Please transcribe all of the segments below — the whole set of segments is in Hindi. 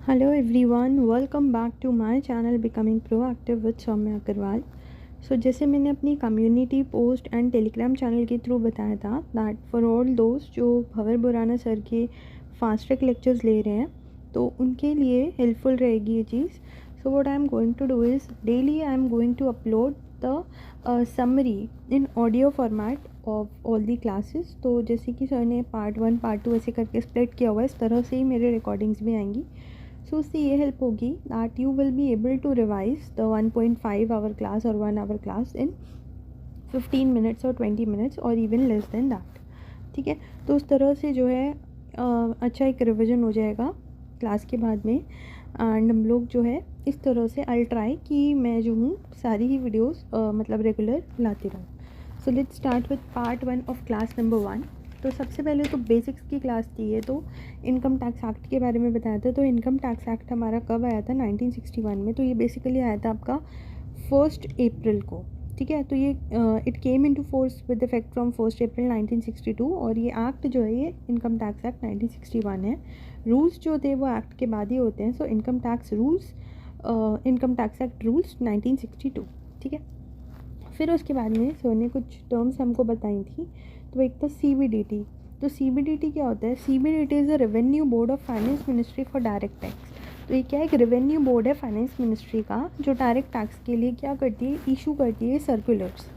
Hello everyone, welcome back to my channel Becoming Proactive with Saumya Agarwal. जैसे मैंने अपनी community post and Telegram channel के थ्रू बताया था दैट फॉर ऑल दोस्त जो भंवर बुराना सर के फास्ट ट्रैक लेक्चर्स ले रहे हैं तो उनके लिए हेल्पफुल रहेगी ये चीज़। So what I am going to do is daily I am going to upload the summary in audio format of all the classes. तो जैसे कि सर ने पार्ट 1 पार्ट 2 ऐसे करके स्प्लिट किया हुआ है, इस तरह से ही मेरे रिकॉर्डिंग्स भी आएंगी। सो उससे ये हेल्प होगी that you will be able to revise the 1.5 hour class और 1 आवर क्लास इन 15 मिनट्स और 20 मिनट्स और इवन लेस देन दैट। ठीक है, तो उस तरह से जो है अच्छा एक रिविज़न हो जाएगा क्लास के बाद में। एंड हम लोग जो है इस तरह से आई ट्राई कि मैं जो हूँ सारी ही वीडियोस मतलब रेगुलर लाती रहूँ। So let's start with part 1 of class number 1। तो सबसे पहले तो बेसिक्स की क्लास थी ये, तो इनकम टैक्स एक्ट के बारे में बताया था। तो इनकम टैक्स एक्ट हमारा कब आया था 1961 में। तो ये बेसिकली आया था आपका 1 अप्रैल को। ठीक है, तो ये it came into force with effect from 1 अप्रैल 1962 और ये एक्ट जो है ये इनकम टैक्स एक्ट 1961 है। रूल्स जो थे वो एक्ट के बाद ही होते हैं। So income tax rules, income tax act rules 1962। ठीक है, फिर उसके बाद में सर ने कुछ टर्म्स हमको बताई थी। तो एक था CBDT। तो CBDT क्या होता है? CBDT is the revenue board of finance ministry for direct tax. तो ये क्या एक रेवेन्यू बोर्ड है फाइनेंस मिनिस्ट्री का, जो डायरेक्ट टैक्स के लिए क्या करती है, इशू करती है सर्कुलर्स।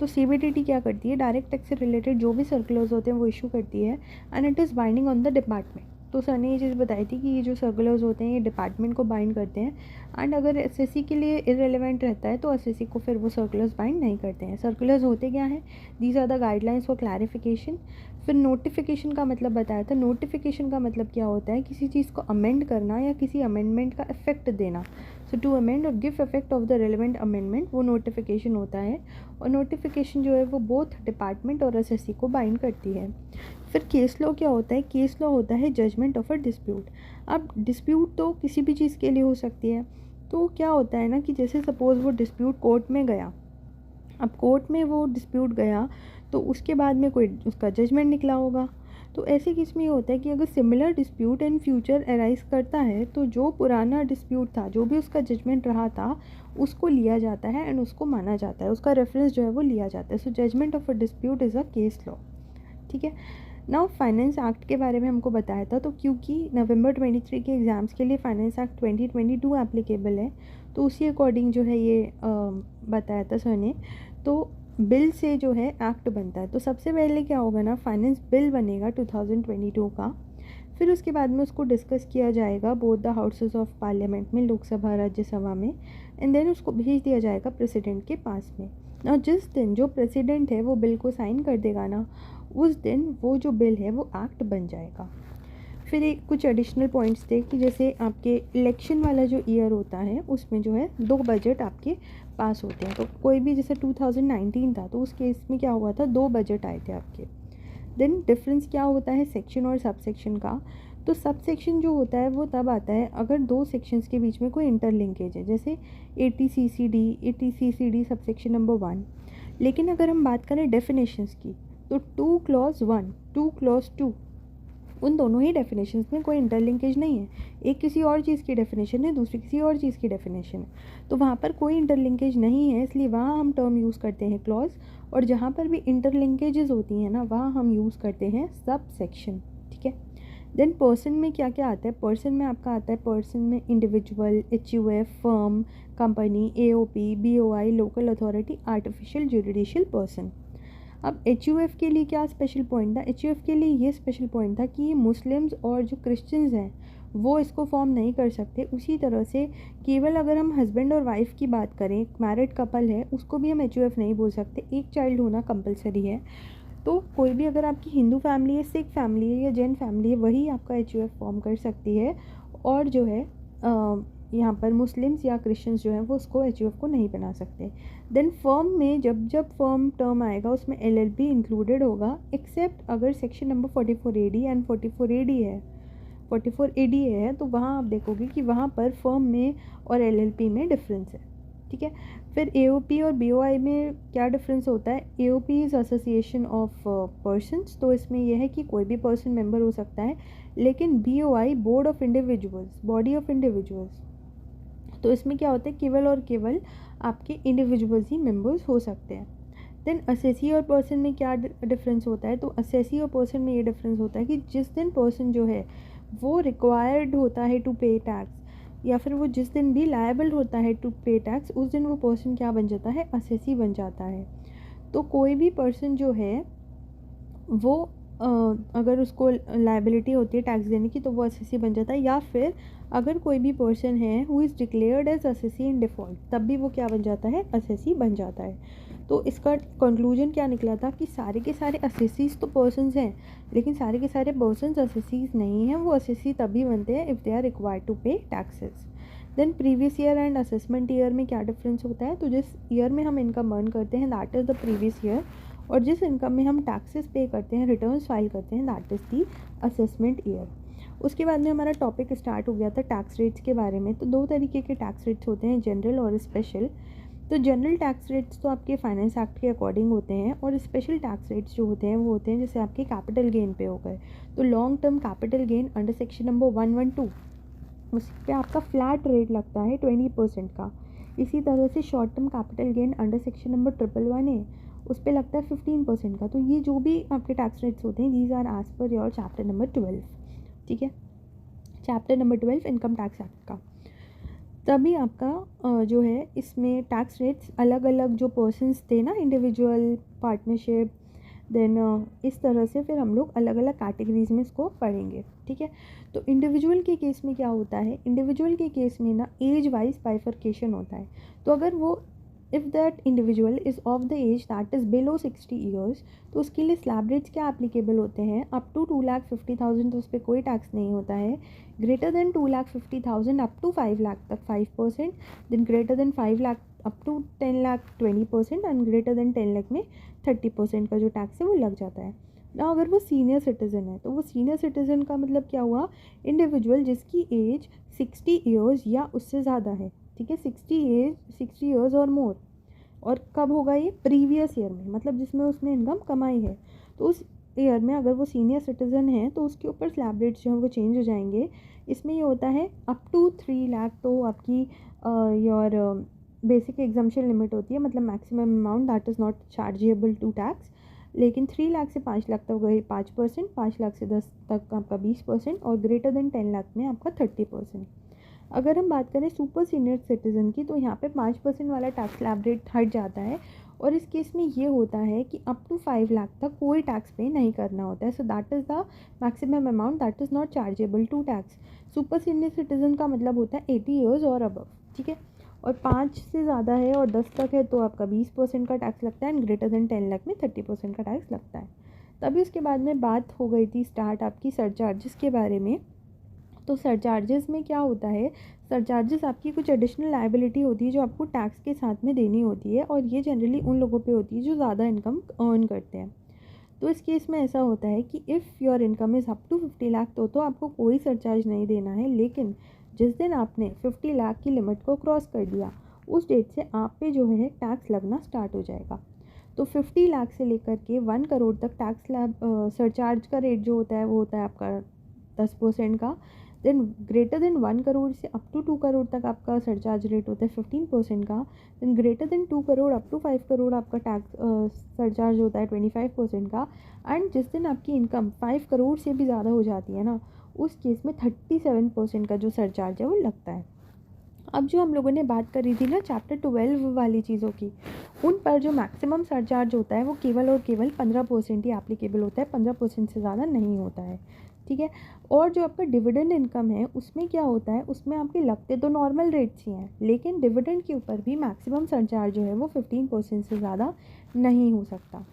तो CBDT क्या करती है, डायरेक्ट टैक्स से रिलेटेड जो भी सर्कुलर्स होते हैं वो इशू करती है and it is binding on the department. तो सर ने ये चीज़ बताई थी कि ये जो सर्कुलर्स होते हैं ये डिपार्टमेंट को बाइंड करते हैं एंड अगर SSC के लिए इरेलीवेंट रहता है तो SSC को फिर वो सर्कुलर्स बाइंड नहीं करते हैं। सर्कुलर्स होते क्या हैं? These are the guidelines for clarification. फिर नोटिफिकेशन का मतलब बताया था। नोटिफिकेशन का मतलब क्या होता है? किसी चीज़ को अमेंड करना या किसी अमेंडमेंट का इफेक्ट देना। सो टू अमेंड और give effect of the relevant amendment, वो नोटिफिकेशन होता है। और नोटिफिकेशन जो है वो बोथ डिपार्टमेंट और SSC को बाइंड करती है। फिर केस लॉ क्या होता है? केस लॉ होता है जजमेंट ऑफ अ डिस्प्यूट। अब डिस्प्यूट तो किसी भी चीज़ के लिए हो सकती है। तो क्या होता है ना कि जैसे सपोज़ वो डिस्प्यूट कोर्ट में गया, अब कोर्ट में वो डिस्प्यूट गया तो उसके बाद में कोई उसका जजमेंट निकला होगा। तो ऐसे केस में ये होता है कि अगर similar dispute in future arise करता है तो जो पुराना डिस्प्यूट था, जो भी उसका जजमेंट रहा था, उसको लिया जाता है एंड उसको माना जाता है, उसका रेफरेंस जो है वो लिया जाता है। So judgment of a dispute is a case law. ठीक है, नाउ फाइनेंस एक्ट के बारे में हमको बताया था। तो क्योंकि नवंबर 23 के एग्ज़ाम्स के लिए फाइनेंस एक्ट 2022 एप्लीकेबल है तो उसी अकॉर्डिंग जो है ये बताया था सर ने। तो बिल से जो है एक्ट बनता है। तो सबसे पहले क्या होगा ना, फाइनेंस बिल बनेगा 2022 का। फिर उसके बाद में उसको डिस्कस किया जाएगा both the houses of parliament में, लोकसभा राज्यसभा में, एंड देन उसको भेज दिया जाएगा प्रेसिडेंट के पास में। और जिस दिन जो प्रेसिडेंट है वो बिल को साइन कर देगा ना, उस दिन वो जो बिल है वो एक्ट बन जाएगा। फिर एक कुछ एडिशनल पॉइंट्स थे कि जैसे आपके इलेक्शन वाला जो ईयर होता है उसमें जो है 2 बजट आपके पास होते हैं। तो कोई भी जैसे 2019 था तो उस केस में क्या हुआ था, 2 बजट आए थे आपके। देन डिफरेंस क्या होता है सेक्शन और सब सेक्शन का? तो सब सेक्शन जो होता है वो तब आता है अगर 2 सेक्शंस के बीच में कोई इंटरलिंकेज है, जैसे ATCCD सब सेक्शन नंबर 1। लेकिन अगर हम बात करें डेफिनेशंस की तो 2 क्लॉज 1, 2 क्लॉज 2, उन दोनों ही डेफिनेशंस में कोई इंटरलिंकेज नहीं है। एक किसी और चीज़ की डेफिनेशन है, दूसरी किसी और चीज़ की डेफिनेशन है। तो वहाँ पर कोई इंटरलिंकेज नहीं है, इसलिए वहाँ हम टर्म यूज़ करते हैं क्लॉज। और जहाँ पर भी इंटरलिंकेजेस होती हैं ना, वहाँ हम यूज़ करते हैं सब सेक्शन। ठीक है, देन पर्सन में क्या क्या आता है? पर्सन में आपका आता है, पर्सन में individual, HUF, firm, company, AOP, BOI, local authority, artificial judicial person. अब HUF के लिए क्या स्पेशल पॉइंट था? HUF के लिए ये स्पेशल पॉइंट था कि ये मुस्लिम्स और जो क्रिश्चियंस हैं वो इसको फॉर्म नहीं कर सकते। उसी तरह से केवल अगर हम हस्बैंड और वाइफ की बात करें, मैरिड कपल है, उसको भी हम HUF नहीं बोल सकते। एक चाइल्ड होना कंपलसरी है। तो कोई भी अगर आपकी हिंदू फैमिली है, सिख फैमिली है या जैन फैमिली है, वही आपका HUF फॉर्म कर सकती है। और जो है यहाँ पर मुस्लिम्स या क्रिश्चियंस जो हैं वो उसको HUF को नहीं बना सकते। देन फर्म में जब जब फर्म टर्म आएगा उसमें LLP इंक्लूडेड होगा, एक्सेप्ट अगर section number 44 AD and 44 AD है, 44 ADA है, तो वहाँ आप देखोगे कि वहाँ पर फर्म में और LLP में डिफरेंस है। ठीक है। फिर एओपी और बीओआई में क्या डिफरेंस होता है? AOP is association of persons, तो इसमें यह है कि कोई भी पर्सन मेंबर हो सकता है, लेकिन BOI board of individuals, body of individuals, तो इसमें क्या होता है, केवल और केवल आपके इंडिविजुअल्स ही मेंबर्स हो सकते हैं। देन असेसी और पर्सन में क्या डिफरेंस होता है? तो असेसी और पर्सन में ये डिफरेंस होता है कि जिस दिन पर्सन जो है वो रिक्वायर्ड होता है टू पे टैक्स, या फिर वो जिस दिन भी लायबल होता है टू पे टैक्स, उस दिन वो पर्सन क्या बन जाता है? असेसी बन जाता है। तो कोई भी पर्सन जो है वो अगर उसको लायबिलिटी होती है टैक्स देने की, तो वो असेसी बन जाता है। या फिर अगर कोई भी पर्सन है who is declared as assessee in default, तब भी वो क्या बन जाता है? असेसी बन जाता है। तो इसका कंक्लूजन क्या निकला था कि सारे के सारे असेसीज तो पर्सन्स हैं, लेकिन सारे के सारे पर्सन्स असेसीज नहीं हैं। वो असेसी तभी बनते हैं if they are required to pay taxes. Then previous year and assessment year में क्या डिफरेंस होता है? तो जिस ईयर में हम इनकम अर्न करते हैं that is the previous year, और जिस इनकम में हम टैक्सेस पे करते हैं, रिटर्न्स फाइल करते हैं, that is the assessment year. उसके बाद में हमारा टॉपिक स्टार्ट हो गया था टैक्स रेट्स के बारे में। तो दो तरीके के टैक्स रेट्स होते हैं, जनरल और स्पेशल। तो जनरल टैक्स रेट्स तो आपके फाइनेंस एक्ट के अकॉर्डिंग होते हैं, और स्पेशल टैक्स रेट्स जो होते हैं वो होते हैं जैसे आपके कैपिटल गेन पे हो गए। तो long term capital gain under section number 112, उस पर आपका फ्लैट रेट लगता है 20% का। इसी तरह से short term capital gain under section number 111A, उस पर लगता है 15% का। तो ये जो भी आपके टैक्स रेट्स होते हैं, these are as per your chapter number 12, ठीक है, chapter number 12 income tax act का। तभी आपका जो है इसमें टैक्स रेट्स अलग अलग जो पर्सन्स थे ना, इंडिविजुअल, पार्टनरशिप, देन इस तरह से फिर हम लोग अलग अलग कैटेगरीज़ में इसको पढ़ेंगे, ठीक है। तो इंडिविजुअल के केस में क्या होता है? इंडिविजुअल के केस में ना एज वाइज बाइफर्केशन होता है। तो अगर वो if that individual is of the age that is below 60 years, तो उसके लिए स्लैब रेट्स क्या एप्लीकेबल होते हैं? अप टू 2,50,000 तो उस पर कोई टैक्स नहीं होता है। Greater than 2,50,000 up to 5 lakh तक 5%, then greater than 5 lakh up to 10 lakh 20%, and greater than 10 lakh में 30% का जो टैक्स है वो लग जाता है ना। अगर वो सीनियर सिटीज़न है, तो वो सीनियर सिटीज़न का मतलब क्या हुआ? इंडिविजुअल जिसकी एज 60 ईयर्स या उससे ज़्यादा है, ठीक है, 60 ईयर्स और मोर। और कब होगा ये? प्रीवियस ईयर में, मतलब जिसमें उसने इनकम कमाई है। तो उस ईयर में अगर वो सीनियर सिटीज़न है तो उसके ऊपर स्लैब रेट्स जो हैं वो चेंज हो जाएंगे। इसमें ये होता है अप टू 3 लाख तो आपकी योर बेसिक एग्जाम्पशन लिमिट होती है, मतलब maximum amount that is not chargeable to tax. लेकिन 3 लाख से 5 लाख तक गई 5%, 5 लाख से 10 तक आपका 20%, और ग्रेटर देन 10 लाख में आपका 30%। अगर हम बात करें सुपर सीनियर सिटीज़न की, तो यहाँ पे 5% वाला टैक्स स्लैब रेट हट जाता है, और इस केस में ये होता है कि अप टू 5 लाख तक कोई टैक्स पे नहीं करना होता है। So that is the maximum amount that is not chargeable to tax. Super senior citizen का मतलब होता है 80 ईयर्स और अबव, ठीक है। और 5 से ज़्यादा है और 10 तक है तो आपका 20% का टैक्स लगता है, एंड ग्रेटर देन 10 लाख में 30% का टैक्स लगता है। तभी उसके बाद में बात हो गई थी स्टार्ट आपकी सरचार्जेस के बारे में। तो सरचार्जेस में क्या होता है? सरचार्जेस आपकी कुछ एडिशनल लायबिलिटी होती है जो आपको टैक्स के साथ में देनी होती है, और ये जनरली उन लोगों पे होती है जो ज़्यादा इनकम अर्न करते हैं। तो इस केस में ऐसा होता है कि if your income is up to 50 lakh तो आपको कोई सरचार्ज नहीं देना है। लेकिन जिस दिन आपने 50 लाख की लिमिट को क्रॉस कर दिया, उस डेट से आप पे जो है टैक्स लगना स्टार्ट हो जाएगा। तो 50 लाख से लेकर के 1 करोड़ तक टैक्स स्लैब सरचार्ज का रेट जो होता है वो होता है आपका 10% का। देन ग्रेटर देन 1 करोड़ से अप टू 2 करोड़ तक आपका सरचार्ज रेट होता है 15% का। Then greater than 2 crore up to 5 crore आपका टैक्स सरचार्ज होता है 25% का। एंड जिस दिन आपकी इनकम 5 करोड़ से भी ज़्यादा हो जाती है ना, उस केस में 37% का जो सरचार्ज है वो लगता है। अब जो हम लोगों ने बात करी थी ना चैप्टर 12 वाली चीज़ों की, उन पर जो मैक्सिमम सरचार्ज होता है वो केवल और केवल 15% ही एप्लीकेबल होता है, 15% से ज़्यादा नहीं होता है, ठीक है। और जो आपका डिविडेंड इनकम है उसमें क्या होता है? उसमें आपके लगते तो नॉर्मल रेट्स ही हैं, लेकिन डिविडेंड के ऊपर भी मैक्सिमम सरचार्ज जो है वो 15% से ज़्यादा नहीं हो सकता।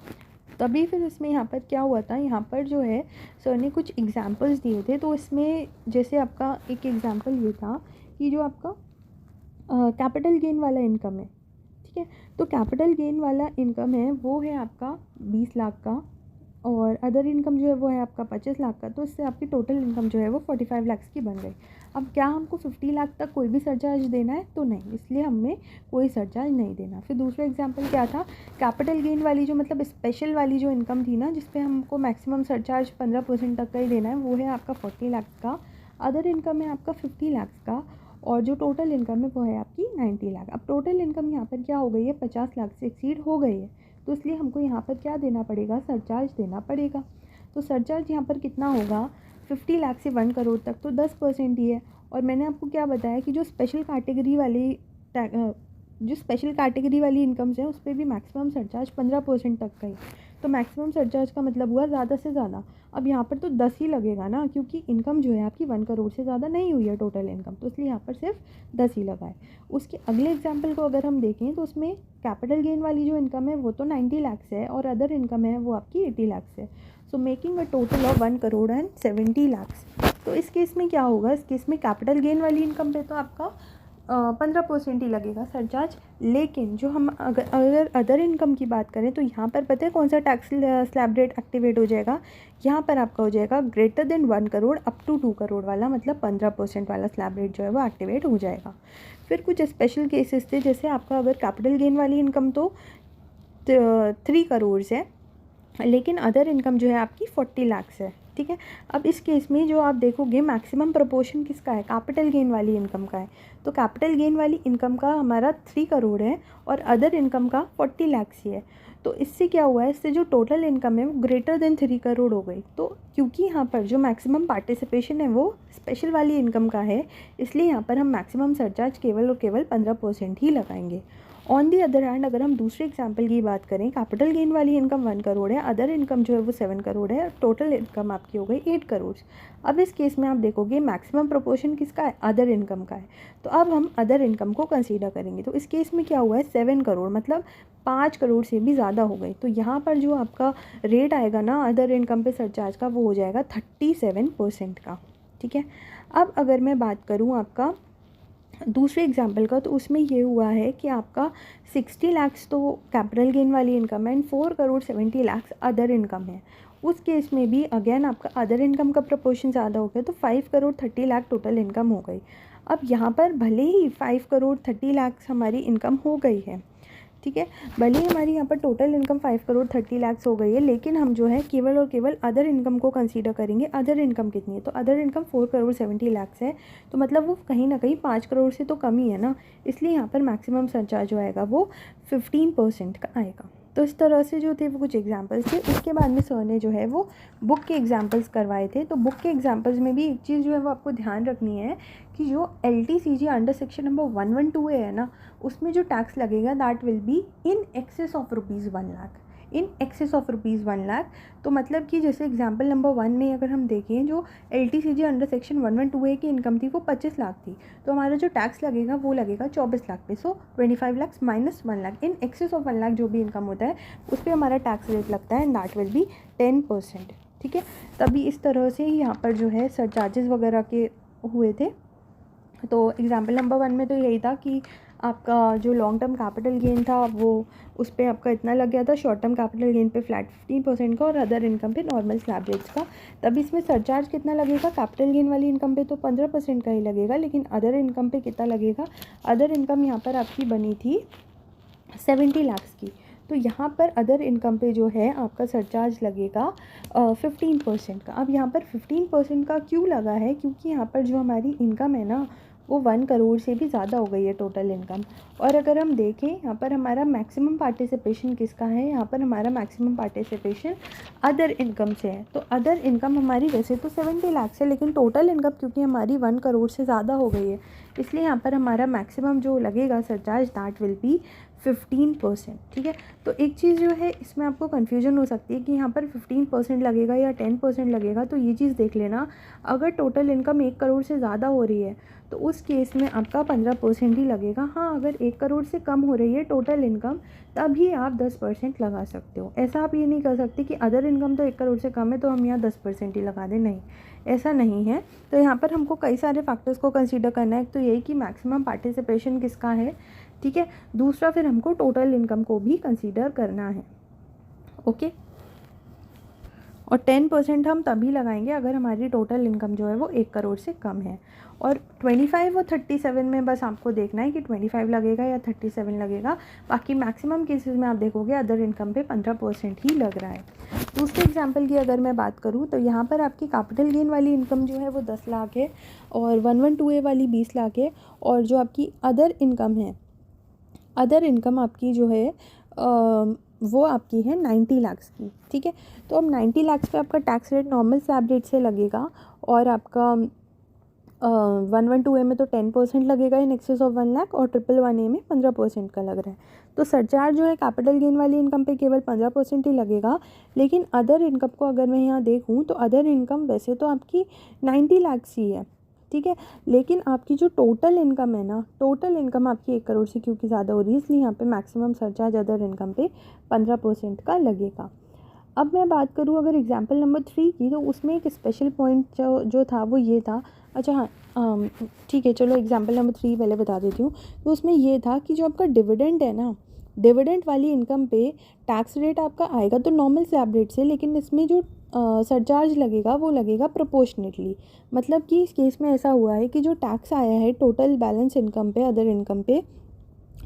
तभी फिर इसमें यहाँ पर क्या हुआ था, यहाँ पर जो है सर ने कुछ एग्जांपल्स दिए थे। तो इसमें जैसे आपका एक एग्जांपल ये था कि जो आपका कैपिटल गेन वाला इनकम है, ठीक है। तो कैपिटल गेन वाला इनकम है वो है आपका 20 लाख का, और अदर इनकम जो है वो है आपका 25 लाख का, तो इससे आपकी टोटल इनकम जो है वो 45 लाख की बन गई। अब क्या हमको 50 लाख तक कोई भी सरचार्ज देना है? तो नहीं, इसलिए हमें कोई सरचार्ज नहीं देना। फिर दूसरा एग्जांपल क्या था, कैपिटल गेन वाली जो मतलब स्पेशल वाली जो इनकम थी ना, जिस पे हमको मैक्सिमम सरचार्ज 15% तक का ही देना है, वो है आपका 40 लाख का। अदर इनकम है आपका 50 लाख का, और जो टोटल इनकम है वो है आपकी 90 लाख। अब टोटल इनकम यहाँ पर क्या हो गई है, 50 लाख से एक्सीड हो गई है, तो इसलिए हमको यहाँ पर क्या देना पड़ेगा, सरचार्ज देना पड़ेगा। तो सरचार्ज यहाँ पर कितना होगा, 50 लाख से 1 करोड़ तक तो 10% ही है। और मैंने आपको क्या बताया कि जो स्पेशल कैटेगरी वाली इनकम्स है उस पर भी मैक्सिमम सरचार्ज 15% तक का ही। तो मैक्सिमम सरचार्ज का मतलब हुआ ज़्यादा से ज़्यादा। अब यहाँ पर तो 10 ही लगेगा ना, क्योंकि इनकम जो है आपकी 1 करोड़ से ज़्यादा नहीं हुई है टोटल इनकम, तो इसलिए यहाँ पर सिर्फ 10 ही लगा है। उसके अगले एग्जाम्पल को अगर हम देखें तो उसमें कैपिटल गेन वाली जो इनकम है वो तो 90 लाख से है, और अदर इनकम है वो आपकी 80 लाख से। So making a total of 1 crore and 70 lakh. तो इस केस में क्या होगा, इस केस में कैपिटल गेन वाली इनकम पे तो आपका 15% ही लगेगा सरचार्ज। लेकिन जो हम अगर अदर इनकम की बात करें तो यहाँ पर पता है कौन सा टैक्स स्लैब रेट एक्टिवेट हो जाएगा, यहाँ पर आपका हो जाएगा greater than 1 crore up to 2 crore वाला, मतलब 15% वाला स्लैब रेट जो है वो एक्टिवेट हो जाएगा। फिर कुछ स्पेशल केसेस थे, जैसे आपका अगर कैपिटल गेन वाली इनकम तो 3 करोड़ है, लेकिन अदर इनकम जो है आपकी 40 लाख है, ठीक है। अब इस केस में जो आप देखोगे मैक्सिमम प्रोपोर्शन किसका है, कैपिटल गेन वाली इनकम का है। तो कैपिटल गेन वाली इनकम का हमारा 3 करोड़ है और अदर इनकम का 40 लाख ही है। तो इससे क्या हुआ है, इससे जो टोटल इनकम है वो ग्रेटर देन 3 करोड़ हो गई। तो क्योंकि यहाँ पर जो मैक्सिमम पार्टिसिपेशन है वो स्पेशल वाली इनकम का है, इसलिए यहाँ पर हम मैक्सिमम सरचार्ज केवल और केवल 15% ही लगाएंगे। ऑन दी अदर हैंड अगर हम दूसरे एग्जाम्पल की बात करें, कैपिटल गेन वाली इनकम 1 करोड़ है, अदर इनकम जो है वो 7 करोड़ है, टोटल इनकम आपकी हो गई 8 करोड़। अब इस केस में आप देखोगे मैक्सिमम प्रोपोर्शन किसका है, अदर इनकम का है। तो अब हम अदर इनकम को कंसीडर करेंगे। तो इस केस में क्या हुआ है, 7 करोड़ मतलब 5 करोड़ से भी ज़्यादा हो गई। तो यहाँ पर जो आपका रेट आएगा ना अदर इनकम पे सरचार्ज का, वो हो जाएगा 37% का, ठीक है। अब अगर मैं बात करूँ आपका दूसरे एग्जाम्पल का, तो उसमें ये हुआ है कि आपका 60 लाख तो कैपिटल गेन वाली इनकम है and 4 crore 70 lakh other income है। उस केस में भी अगेन आपका अदर इनकम का प्रपोर्शन ज़्यादा हो गया, तो 5 करोड़ 30 लाख टोटल इनकम हो गई। अब यहाँ पर भले ही 5 करोड़ 30 लाख हमारी इनकम हो गई है, ठीक है, भले ही हमारी यहाँ पर टोटल इनकम 5 करोड़ 30 लाख हो गई है, लेकिन हम जो है केवल और केवल अदर इनकम को कंसीडर करेंगे। अदर इनकम कितनी है, तो अदर इनकम 4 करोड़ 70 लाख है, तो मतलब वो कहीं ना कहीं 5 करोड़ से तो कम ही है ना, इसलिए यहाँ पर मैक्सिमम सरचार्ज जो आएगा वो 15% का आएगा। तो इस तरह से जो थे वो कुछ एग्जांपल्स थे। उसके बाद में सर ने जो है वो बुक के एग्जांपल्स करवाए थे। तो बुक के एग्जांपल्स में भी एक चीज़ जो है वो आपको ध्यान रखनी है कि जो LTCG under section number 112A है ना, उसमें जो टैक्स लगेगा that will be in excess of ₹1 lakh, in excess of ₹1 lakh. तो मतलब कि जैसे एग्जाम्पल नंबर 1 में अगर हम देखें, जो LTCG अंडर सेक्शन 112A की इनकम थी वो 25 लाख थी, तो हमारा जो टैक्स लगेगा वो लगेगा 24 लाख पे। सो 25 lakh minus 1 lakh, in excess of 1 lakh जो भी इनकम होता है उस पर हमारा टैक्स रेट लगता है एंड दैट विल बी 10%, ठीक है। तभी इस तरह से ही यहाँ पर जो है सरचार्जेस वगैरह के हुए थे। तो एग्जाम्पल नंबर 1 में तो यही था कि आपका जो लॉन्ग टर्म कैपिटल गेन था वो उस पर आपका इतना लग गया था, शॉर्ट टर्म कैपिटल गेन पे फ्लैट 15% का और अदर इनकम पे नॉर्मल स्लैब रेट्स का। तब इसमें सरचार्ज कितना लगेगा, कैपिटल गेन वाली इनकम पे तो 15% का ही लगेगा, लेकिन अदर इनकम पे कितना लगेगा, अदर इनकम यहाँ पर आपकी बनी थी 70 लाख की, तो यहाँ पर अदर इनकम पे जो है आपका सरचार्ज लगेगा 15% का। अब यहाँ पर 15% का क्यों लगा है, क्योंकि यहाँ पर जो हमारी इनकम है ना वो 1 करोड़ से भी ज़्यादा हो गई है टोटल इनकम। और अगर हम देखें यहाँ पर हमारा मैक्सिमम पार्टिसिपेशन किसका है, यहाँ पर हमारा मैक्सिमम पार्टिसिपेशन अदर इनकम से है। तो अदर इनकम हमारी वैसे तो 70 लाख है, लेकिन टोटल इनकम क्योंकि हमारी 1 करोड़ से ज़्यादा हो गई है, इसलिए यहाँ पर हमारा मैक्सिमम जो लगेगा सरचार्ज दैट विल बी 15%, ठीक है। तो एक चीज़ जो है इसमें आपको कन्फ्यूजन हो सकती है कि यहाँ पर 15% लगेगा या 10% लगेगा। तो ये चीज़ देख लेना, अगर टोटल इनकम 1 करोड़ से ज़्यादा हो रही है तो उस केस में आपका 15% ही लगेगा। हाँ, अगर 1 करोड़ से कम हो रही है टोटल इनकम तभी आप 10% लगा सकते हो। ऐसा आप ये नहीं कर सकते कि अदर इनकम तो 1 करोड़ से कम है तो हम यहाँ 10% ही लगा दें, नहीं, ऐसा नहीं है। तो यहाँ पर हमको कई सारे फैक्टर्स को कंसीडर करना है। एक तो यही कि मैक्सिमम पार्टिसिपेशन किसका है, ठीक है। दूसरा फिर हमको टोटल इनकम को भी कंसीडर करना है, ओके। और 10% हम तभी लगाएंगे अगर हमारी टोटल इनकम जो है वो 1 करोड़ से कम है। और 25 और 37 में बस आपको देखना है कि 25 लगेगा या 37 लगेगा। बाकी मैक्सिमम केसेस में आप देखोगे अदर इनकम पे 15% ही लग रहा है। दूसरे एग्जांपल की अगर मैं बात करूँ तो यहाँ पर आपकी कैपिटल गेन वाली इनकम जो है वो 10 लाख है और 112A वाली 20 लाख है। और जो आपकी अदर इनकम है, अदर इनकम आपकी जो है वो आपकी है 90 लाख्स की। ठीक है, तो अब 90 लाख्स पे आपका tax rate normal slab rate से लगेगा और आपका 112A में तो 10% लगेगा इन एक्सेस ऑफ 1 लाख और 111A में 15% का लग रहा है। तो सरचार्ज जो है कैपिटल गेन वाली इनकम पे केवल 15% ही लगेगा। लेकिन अदर इनकम को अगर मैं यहाँ देखूँ तो अदर इनकम वैसे तो आपकी 90 लाख्स ही है, ठीक है, लेकिन आपकी जो टोटल इनकम है ना, टोटल इनकम आपकी 1 करोड़ से क्योंकि ज़्यादा हो रही है, इसलिए यहाँ पे मैक्सिमम सरचार्ज अदर इनकम पे 15% का लगेगा। अब मैं बात करूँ अगर एग्जांपल नंबर 3 की, तो उसमें एक स्पेशल पॉइंट जो था वो ये था। अच्छा हाँ, ठीक है, चलो एग्जांपल नंबर 3 पहले बता देती हूँ। तो उसमें ये था कि जो आपका डिविडेंड है ना, डिविडेंड वाली इनकम पे टैक्स रेट आपका आएगा तो नॉर्मल स्लैब रेट से, लेकिन इसमें जो सरचार्ज लगेगा वो लगेगा प्रोपोर्शनेटली। मतलब कि इस केस में ऐसा हुआ है कि जो टैक्स आया है टोटल बैलेंस इनकम पे, अदर इनकम पे,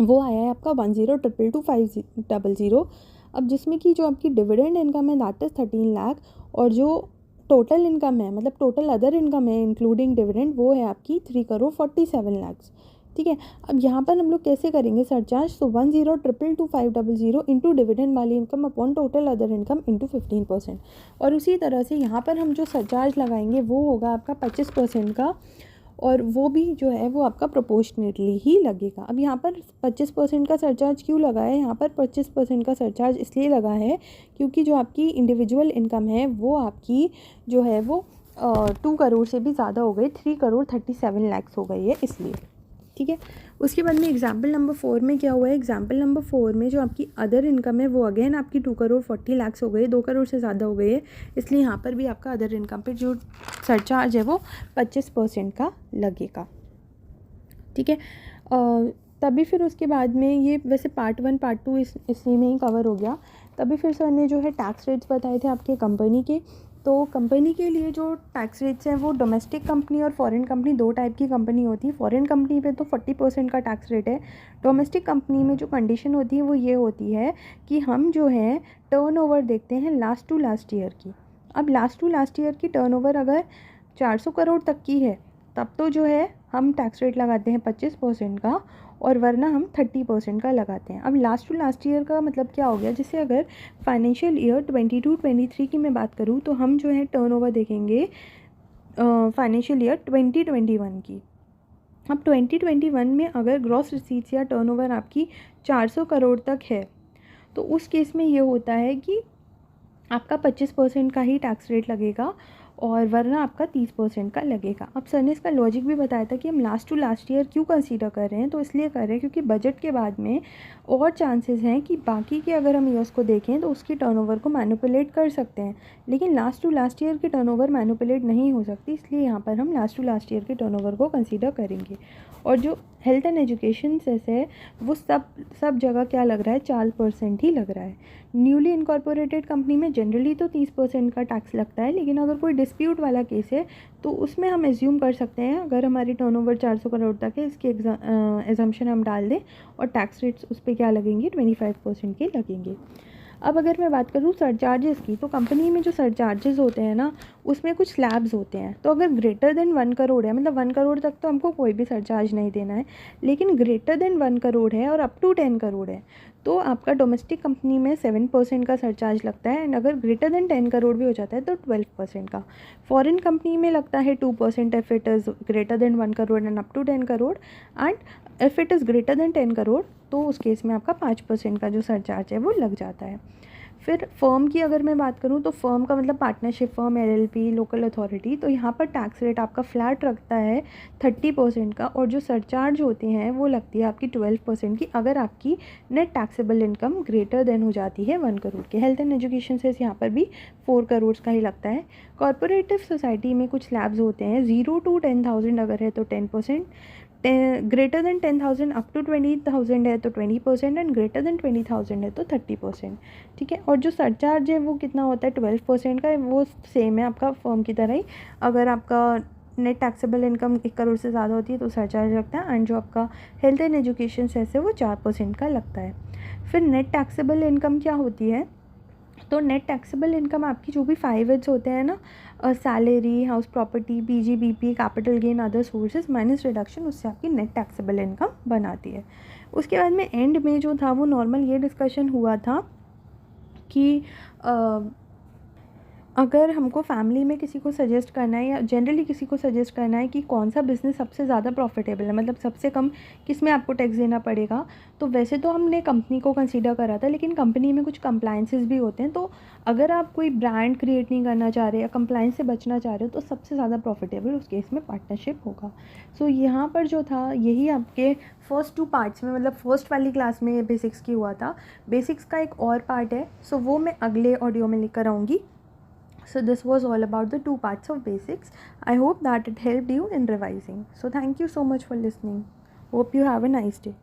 वो आया है आपका 10,222,500। अब जिसमें कि जो आपकी डिविडेंड इनकम है दैट इज़ 13 लाख और जो टोटल इनकम है, मतलब टोटल अदर इनकम है इंक्लूडिंग डिविडेंड, वो है आपकी 3,47,00,000। ठीक है, अब यहाँ पर हम लोग कैसे करेंगे सरचार्ज? तो 10,222,500 इंटू डिविडेंड वाली income upon total other income into 15%। और उसी तरह से यहाँ पर हम जो सरचार्ज लगाएंगे वो होगा आपका 25% का, और वो भी जो है वो आपका प्रोपोर्शनेटली ही लगेगा। अब यहाँ पर 25% का सरचार्ज क्यों लगा है? यहाँ पर 25% का सरचार्ज इसलिए लगा है क्योंकि जो आपकी इंडिविजुअल इनकम है वो आपकी जो है वो 2 करोड़ से भी ज़्यादा हो गई, 3,37,00,000 हो गई है इसलिए। ठीक है, उसके बाद में एग्जाम्पल नंबर 4 में क्या हुआ है? एग्जाम्पल नंबर 4 में जो आपकी अदर इनकम है वो अगेन आपकी 2,40,00,000 हो गई, 2 करोड़ से ज़्यादा हो गई है, इसलिए यहाँ पर भी आपका अदर इनकम पे जो सरचार्ज है वो 25% का लगेगा। ठीक है, तभी फिर उसके बाद में ये वैसे पार्ट 1 पार्ट 2 इसी में ही कवर हो गया। तभी फिर सर ने जो है टैक्स रेट्स बताए थे आपके कंपनी के। तो कंपनी के लिए जो टैक्स रेट्स हैं वो डोमेस्टिक कंपनी और फॉरेन कंपनी, 2 टाइप की कंपनी होती है। फॉरेन कंपनी पे तो 40% का टैक्स रेट है। डोमेस्टिक कंपनी में जो कंडीशन होती है वो ये होती है कि हम जो है टर्नओवर देखते हैं लास्ट टू लास्ट ईयर की। अब लास्ट टू लास्ट ईयर की टर्नओवर अगर 400 करोड़ तक की है तब तो जो है हम टैक्स रेट लगाते हैं 25% का, और वरना हम 30% का लगाते हैं। अब लास्ट टू लास्ट ईयर का मतलब क्या हो गया? जैसे अगर फाइनेंशियल ईयर 22-23 की मैं बात करूँ तो हम जो है टर्नओवर देखेंगे फाइनेंशियल ईयर 2021 की। अब 2021 में अगर ग्रॉस रिसीट्स या टर्नओवर आपकी 400 करोड़ तक है तो उस केस में ये होता है कि आपका 25% का ही टैक्स रेट लगेगा और वरना आपका 30% का लगेगा। अब सर ने इसका लॉजिक भी बताया था कि हम लास्ट टू लास्ट ईयर क्यों कंसीडर कर रहे हैं। तो इसलिए कर रहे हैं क्योंकि बजट के बाद में और चांसेस हैं कि बाकी के अगर हम ईयर्स को देखें तो उसकी टर्नओवर को मैनिपुलेट कर सकते हैं, लेकिन लास्ट टू लास्ट ईयर की टर्नओवर मैनिपुलेट नहीं हो सकती, इसलिए यहाँ पर हम लास्ट टू लास्ट ईयर की टर्नओवर को कंसीडर करेंगे। और जो हेल्थ एंड एजुकेशन सेस है वो सब जगह क्या लग रहा है? 4% ही लग रहा है। न्यूली इनकॉर्पोरेटेड कंपनी में जनरली तो 30% का टैक्स लगता है, लेकिन अगर कोई डिस्प्यूट वाला केस है तो उसमें हम एज्यूम कर सकते हैं अगर हमारी टर्नओवर 400 करोड़ तक है, इसके एजम्पशन हम डाल दें और टैक्स रेट्स उस पर क्या लगेंगे? 25% के लगेंगे। अब अगर मैं बात करूँ सरचार्जेस की, तो कंपनी में जो सरचार्जेस होते हैं ना उसमें कुछ स्लैब्स होते हैं। तो अगर ग्रेटर देन 1 करोड़ है, मतलब 1 करोड़ तक तो हमको कोई भी सरचार्ज नहीं देना है, लेकिन ग्रेटर देन 1 करोड़ है और अप टू 10 करोड़ है तो आपका डोमेस्टिक कंपनी में 7% का सरचार्ज लगता है, एंड अगर ग्रेटर देन 10 करोड़ भी हो जाता है तो 12% का। फॉरेन कंपनी में लगता है 2% if it is greater than 1 crore and up to 10 crore, and if it is greater than 10 crore तो उस केस में आपका 5% का जो सरचार्ज है वो लग जाता है। फिर फर्म की अगर मैं बात करूँ तो फर्म का मतलब partnership firm, LLP, local authority, तो यहाँ पर टैक्स रेट आपका फ्लैट रखता है 30% का, और जो सरचार्ज होते हैं वो लगती है आपकी 12% की अगर आपकी net taxable income greater than हो जाती है 1 करोड़ के। हेल्थ एंड एजुकेशन से यहाँ पर भी 4 करोड़ का ही लगता है। कॉर्पोरेटिव सोसाइटी में कुछ स्लैब्स होते हैं, 0 to 10,000 अगर है तो 10%, ग्रेटर देन 10,000 अप टू 20,000 है तो 20% एंड ग्रेटर देन 20,000 है तो 30%, ठीक है। और जो सरचार्ज है वो कितना होता है 12% का, वो सेम है आपका फर्म की तरह ही। अगर आपका नेट टैक्सेबल इनकम 1 करोड़ से ज़्यादा होती है तो सरचार्ज लगता है, एंड जो आपका हेल्थ एंड एजुकेशन सेस है वो 4% का लगता है। फिर नेट टैक्सेबल इनकम क्या होती है, तो नेट टैक्सेबल इनकम आपकी जो भी 5 एड्स होते हैं ना, salary, house property, PGBP, capital gain, other sources minus reduction, उससे आपकी नेट टैक्सेबल इनकम बनाती है। उसके बाद में एंड में जो था वो नॉर्मल ये डिस्कशन हुआ था कि अगर हमको फैमिली में किसी को सजेस्ट करना है या जनरली किसी को सजेस्ट करना है कि कौन सा बिज़नेस सबसे ज़्यादा प्रॉफिटेबल है, मतलब सबसे कम किस में आपको टैक्स देना पड़ेगा, तो वैसे तो हमने कंपनी को कंसीडर करा था, लेकिन कंपनी में कुछ कंप्लाइंसेस भी होते हैं। तो अगर आप कोई ब्रांड क्रिएट नहीं करना चाह रहे या कंप्लाइंस से बचना चाह रहे हो तो सबसे ज़्यादा प्रॉफिटेबल उस केस में पार्टनरशिप होगा। सो यहाँ पर जो था यही आपके फर्स्ट 2 पार्ट्स में, मतलब फर्स्ट वाली क्लास में बेसिक्स की हुआ था। बेसिक्स का एक और पार्ट है, सो वो मैं अगले ऑडियो में लेकर आऊँगी। So this was all about the 2 parts of basics. I hope that it helped you in revising. So thank you so much for listening. Hope you have a nice day.